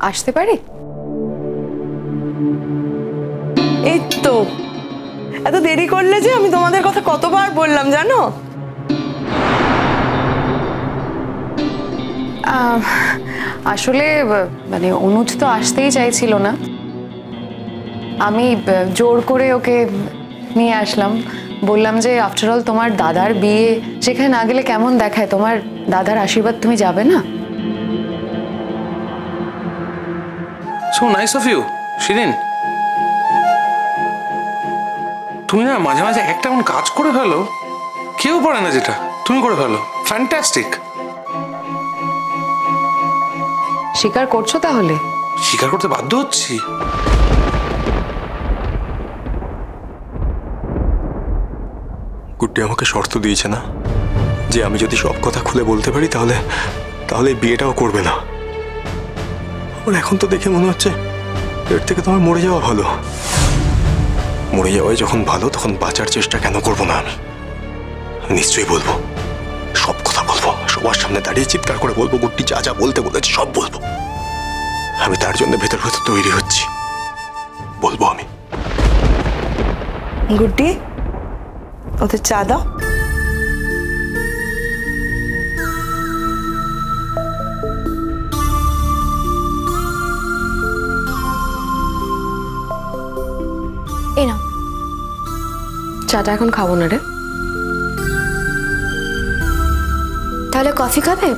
আসতে পারি? এই তো এত দেরি করলে যে, আমি তোমাদের কথা কতবার বললাম জানো? আসলে মানে অনুজ তো আসতেই চাইছিল না, আমি জোর করে ওকে নিয়ে আসলাম। বললাম যে আফটার অল তোমার দাদার বিয়ে, সেখানে না গেলে কেমন দেখায়, তোমার দাদার আশীর্বাদ তুমি যাবে না? So nice of you Shirin. তুমি না মাঝে মাঝে একটা এমন কাজ করে ফেলো, কেউ পারে না যেটা তুমি করে ফেলো। ফ্যান্টাস্টিক। স্বীকার করছো তাহলে? স্বীকার করতে বাধ্য হচ্ছি। গুড্ডি আমাকে শর্ত দিয়েছে না যে আমি যদি সব কথা খুলে বলতে পারি তাহলে তাহলে বিয়েটাও করবে না। আমার এখন তো দেখে মনে হচ্ছে এর থেকে তোমার মরে যাওয়া ভালো। মরে যাওয়াই যখন ভালো, তখন বাঁচার চেষ্টা কেন করবো না? আমি নিশ্চয়ই বলবো, সব কথা বলবো, সবার সামনে দাঁড়িয়ে চিৎকার করে বলবো গুড্ডি যা যা বলতে বলেছে সব বলবো। আমি তার জন্য ভেতর ভেতর তৈরি হচ্ছি, বলবো আমি। গুড্ডি, ওদের চা দাও। এই নাও। চাটা এখন খাবো না রে। তাহলে কফি খাবে?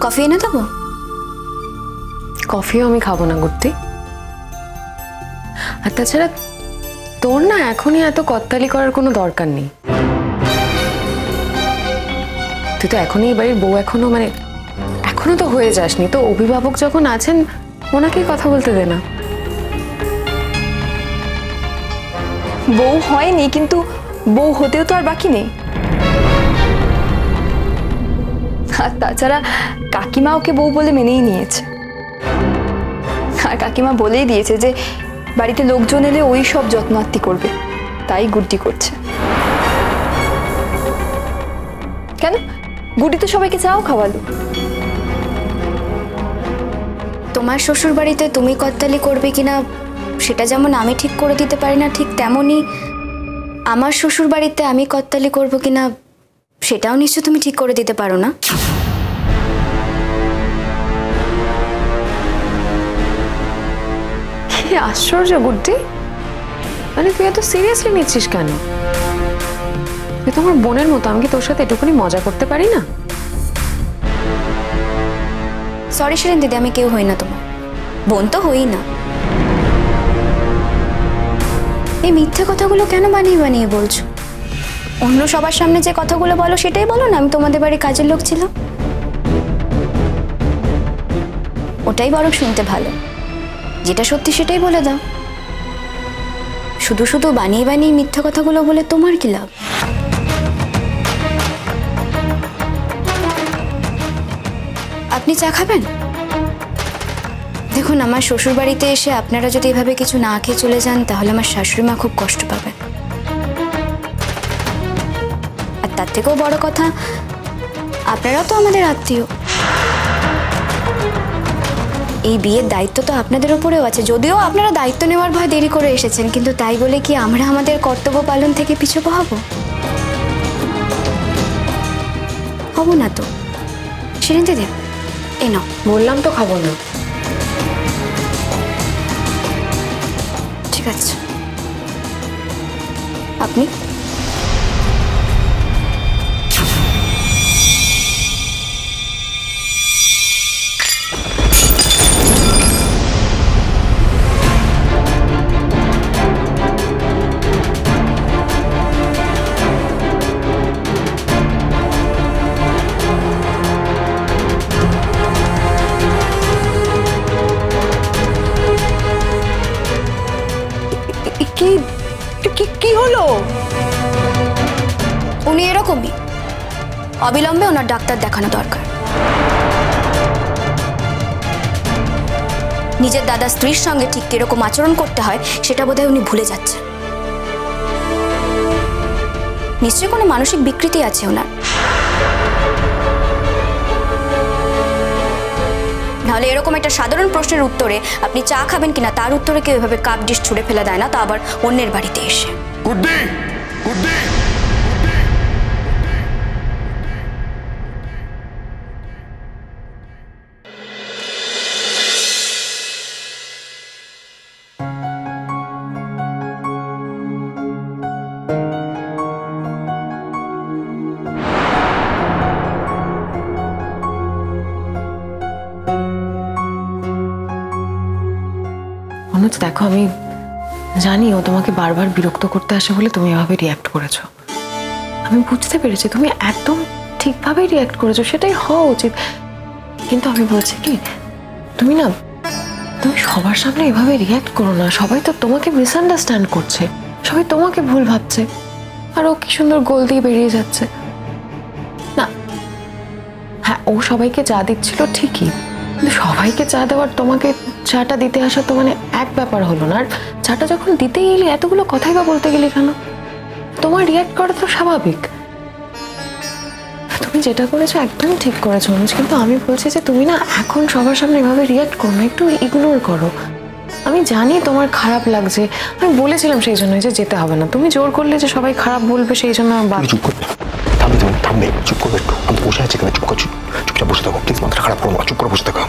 কফি এনে দেবো? কফিও আমি খাবো না গুড্ডি। আর তাছাড়া তোর না এখনই এত কত্তালি করার কোনো দরকার নেই। তুই তো এখনই বাড়ির বউ, এখনো তো হয়ে যাসনি তো। অভিভাবক যখন আছেন ওনাকেই কথা বলতে দে না। বউ হয়নি, কিন্তু বউ হতেও তো আর বাকি নেই। আর তাছাড়া কাকিমা ওকে বউ বলে মেনেই নিয়েছে। আর কাকিমা বলেই দিয়েছে যে বাড়িতে লোকজন এলে ওই সব যত্নার্তি করবে, তাই গুড্ডি করছে। কেন, গুড্ডি তো সবাইকে চাও খাওয়ালো। তোমার শ্বশুর বাড়িতে তুমি কর্তালি করবে কিনা সেটা যেমন আমি ঠিক করে দিতে পারি না, ঠিক তেমনই আমার শ্বশুর বাড়িতে আমি কর্তালি করব কিনা সেটাও নিশ্চয় তুমি ঠিক করে দিতে পারো না। কি আশ্চর্য গুড্ডি, মানে তুই এত সিরিয়াসলি নিচ্ছিস কেন? তুই তো আমার বোনের মতো, আমি কি তোর সাথে এটুকুনি মজা করতে পারি না? সরি শিরিন দিদি, আমি কেউ হই না তোমার বোন, তো হই না। এই মিথ্যে কথাগুলো কেন বানিয়ে বানিয়ে বলছো? অন্য সবার সামনে যে কথাগুলো বলো সেটাই বলো না, আমি তোমাদের বাড়ির কাজের লোক ছিলাম। ওটাই বরং শুনতে ভালো, যেটা সত্যি সেটাই বলে দাও। শুধু শুধু বানিয়ে বানিয়ে মিথ্যে কথাগুলো বলে তোমার কি লাভ? আপনি চা খাবেন? দেখুন, আমার শ্বশুর বাড়িতে এসে আপনারা যদি এভাবে কিছু না খেয়ে চলে যান তাহলে আমার শাশুড়ি মা খুব কষ্ট পাবেন। আর তার থেকেও বড় কথা, আপনারাও তো আমাদের আত্মীয়। এই বিয়ের দায়িত্ব তো আপনাদের উপরেও আছে। যদিও আপনারা দায়িত্ব নেওয়ার ভয় দেরি করে এসেছেন, কিন্তু তাই বলে কি আমরা আমাদের কর্তব্য পালন থেকে পিছু হব? হব না তো। শিরিন দিদি, এই নাও। বললাম তো খাবো না। ঠিক আছে, আপনি? কি হলো? উনি এরকমই, অবিলম্বে ওনার ডাক্তার দেখানো দরকার। নিজের দাদা স্ত্রীর সঙ্গে ঠিক কিরকম আচরণ করতে হয় সেটা বোধহয় উনি ভুলে যাচ্ছেন। নিশ্চয়ই কোনো মানসিক বিকৃতি আছে ওনার, নাহলে এরকম একটা সাধারণ প্রশ্নের উত্তরে আপনি চা খাবেন কিনা তার উত্তরে কেউ এভাবে কাপ ডিশ ছুঁড়ে ফেলে দেয় না, তা আবার অন্যের বাড়িতে এসে। গুড্ডি, গুড্ডি। অনুজ দেখো, আমি জানি ও তোমাকে বারবার বিরক্ত করতে আসে বলে তুমি এভাবে রিয়াক্ট করেছো। আমি বুঝতে পেরেছি তুমি একদম ঠিকভাবেই রিয়াক্ট করেছো, সেটাই হওয়া উচিত। কিন্তু আমি বলছি কি, তুমি সবার সামনে এভাবে রিয়াক্ট করো না। সবাই তো তোমাকে মিসআন্ডারস্ট্যান্ড করছে, সবাই তোমাকে ভুল ভাবছে, আর ও কি সুন্দর গোল দিয়ে বেরিয়ে যাচ্ছে। না হ্যাঁ, ও সবাইকে চা দিচ্ছিল ঠিকই, কিন্তু সবাইকে চা দেওয়ার তোমাকে চাটা দিতে আসা তো মানে এক ব্যাপার হলো না। আর চাটা যখন দিতেই এলি এতগুলো কথাই বা বলতে গেলি কেন? তোমার রিয়াক্ট করা তো স্বাভাবিক। তুমি যেটা করেছো একদম ঠিক করেছো অনুজ, কিন্তু আমি বলছি যে তুমি না এখন সবার সামনে এভাবে রিয়াক্ট করো না, একটু ইগনোর করো। আমি জানি তোমার খারাপ লাগছে, আমি বলেছিলাম সেই জন্য যে যেতে হবে না। তুমি জোর করলে যে সবাই খারাপ বলবে সেই জন্য চুপ করবে, থামবে, তুমি থামবে, চুপ করবে একটু। আমি বসে আছি এখানে, চুপচাপ বসে থাকো প্লিজ, মাথা খারাপ করো না, চুপ করে বসে থাকো।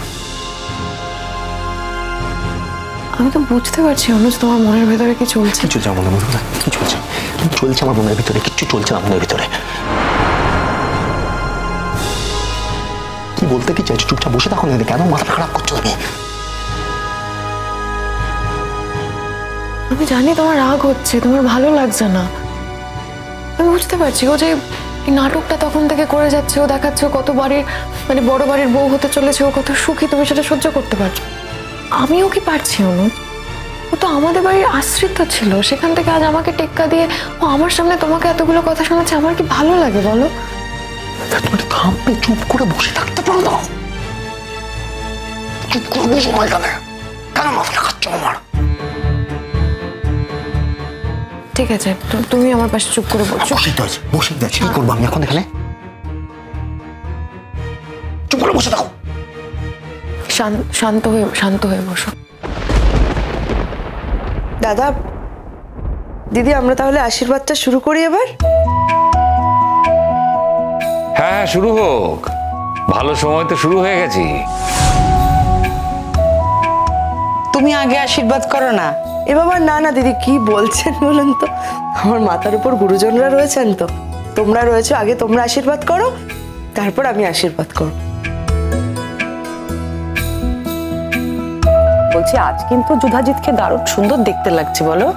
আমি তো বুঝতে পারছি অনুজ তোমার মনের ভেতরে কি চলছে। কি চলছে আমার মনের ভিতরে? কি চলছে? কি চলছে আমার মনের ভিতরে? কিচ্ছু চলছে না মনের ভিতরে। কি বলতে কি চাইছো? চুপচাপ বসে থাকো না, কেন মাথা খারাপ করছো তুমি? আমি জানি তোমার রাগ হচ্ছে, তোমার ভালো লাগছে না, আমি বুঝতে পারছি। ও যে এই নাটকটা তখন থেকে করে যাচ্ছে, ও দেখাচ্ছে ও কত বাড়ির মানে বড় বাড়ির বউ হতে চলেছে, ও কত সুখী, তুমি সেটা সহ্য করতে পারছো। আমিও কি পারছি অনুজ? ও তো আমাদের বাড়ির আশ্রিত ছিল, সেখান থেকে আজ আমাকে টেক্কা দিয়ে ও আমার সামনে তোমাকে এতগুলো কথা শোনাচ্ছে, আমার কি ভালো লাগে বলো? তুমি থামবে, চুপ করে বসে থাকতে পারো না? চুপ করে বসো না এখানে, কেন মাথা খাচ্ছ আমার? ঠিক আছে, তুমি আমার পাশে চুপ করে বসো। বসে যাচ্ছি, কি করবো আমি এখন এখানে? চুপ করে বসে থাকো। শান্ত হয়ে বসো। দাদা দিদি, আমরা তাহলে আশীর্বাদটা শুরু করি এবার। হ্যাঁ শুরু হোক, ভালো সময় তো শুরু হয়ে গেছি। তুমি আগে আশীর্বাদ করো না। এ বাবা, না না দিদি, কি বলছেন বলুন তো? আমার মাথার উপর গুরুজনরা রয়েছেন, তো তোমরা রয়েছো, আগে তোমরা আশীর্বাদ করো, তারপর আমি আশীর্বাদ করব। বলছি আজ কিন্তু যুধাজিৎকে দারুণ সুন্দর দেখতে লাগছে, বলো?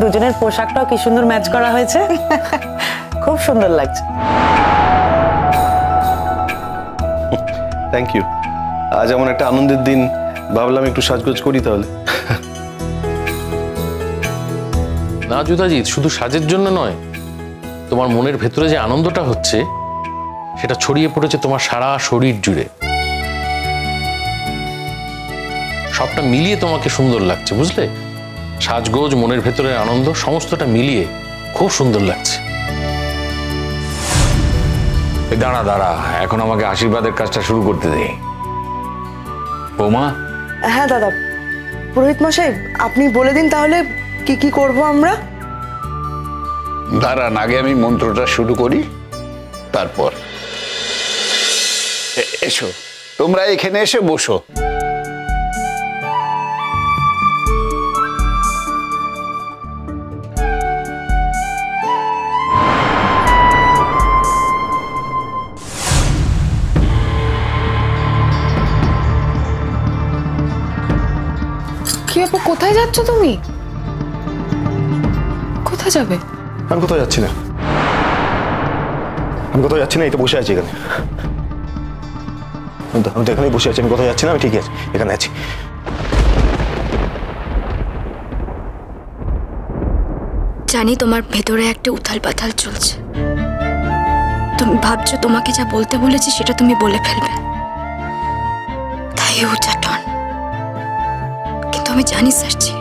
দুজনের পোশাকটাও কি সুন্দর ম্যাচ করা হয়েছে, খুব সুন্দর লাগছে। Thank you. আজ এমন একটা আনন্দের দিন, ভাবলাম একটু সাজগোজ করি তাহলে। না যুধাজিৎ, শুধু সাজের জন্য নয়, তোমার মনের ভেতরে যে আনন্দটা হচ্ছে সেটা ছড়িয়ে পড়েছে তোমার সারা শরীর জুড়ে। সবটা মিলিয়ে তোমাকে সুন্দর লাগছে, বুঝলে? সাজগোজ, মনের ভেতরের আনন্দ, সমস্তটা মিলিয়ে খুব সুন্দর লাগছে। দাঁড়া দাঁড়া, এখন আমাকে আশীর্বাদের কাজটা শুরু করতে দে। বৌমা। হ্যাঁ দাদা, পুরোহিত মশাই আপনি বলে দিন তাহলে কি কি করব আমরা। দাঁড়ান, আগে আমি মন্ত্রটা শুরু করি, তারপর এসো তোমরা এখানে এসে বসো। কি আপু, কোথায় যাচ্ছ তুমি? কোথায় যাবে? আমি কোথাও যাচ্ছি না, এই তো বসে আছি এখানে। আমি তো এখানেই বসে আছি, আমি কোথাও যাচ্ছি না, আমি ঠিকই আছি, এখানে আছি। জানি তোমার ভেতরে একটা উথাল পাথাল চলছে, তুমি ভাবছো তোমাকে যা বলতে বলেছি সেটা তুমি বলে ফেলবে, তাই উচ্চাটন। কিন্তু আমি জানি সার্জি,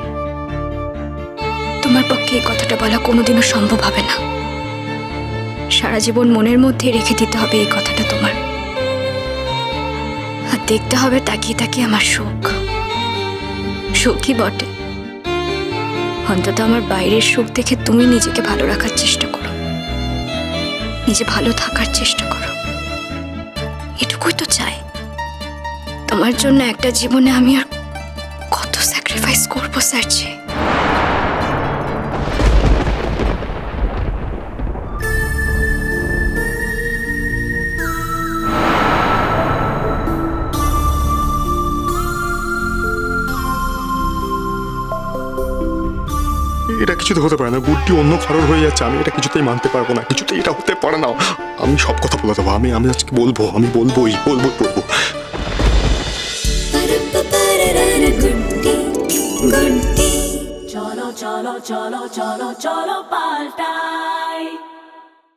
তোমার পক্ষে এই কথাটা বলা কোনোদিনও সম্ভব হবে না। সারা জীবন মনের মধ্যে রেখে দিতে হবে এই কথাটা তোমার। আর দেখতে হবে তাকিয়ে তাকিয়ে আমার সুখ, সুখই বটে। অন্তত আমার বাইরের সুখ দেখে তুমি নিজেকে ভালো রাখার চেষ্টা করো, নিজে ভালো থাকার চেষ্টা করো, এটুকুই তো চাই। তোমার জন্য একটা জীবনে আমি আর কত স্যাক্রিফাইস করবো স্যারজি। এটা কিছুতে হতে পারে না, গুড্ডি অন্য কারোর হয়ে যাচ্ছে, আমি এটা কিছুতেই মানতে পারবো না, কিছুতেই এটা হতে পারে না। আমি সব কথা বলে দেবো, আমি আজকে বলবো, আমি বলবোই। চলো চলো চলো চলো চলো পাল্টাই।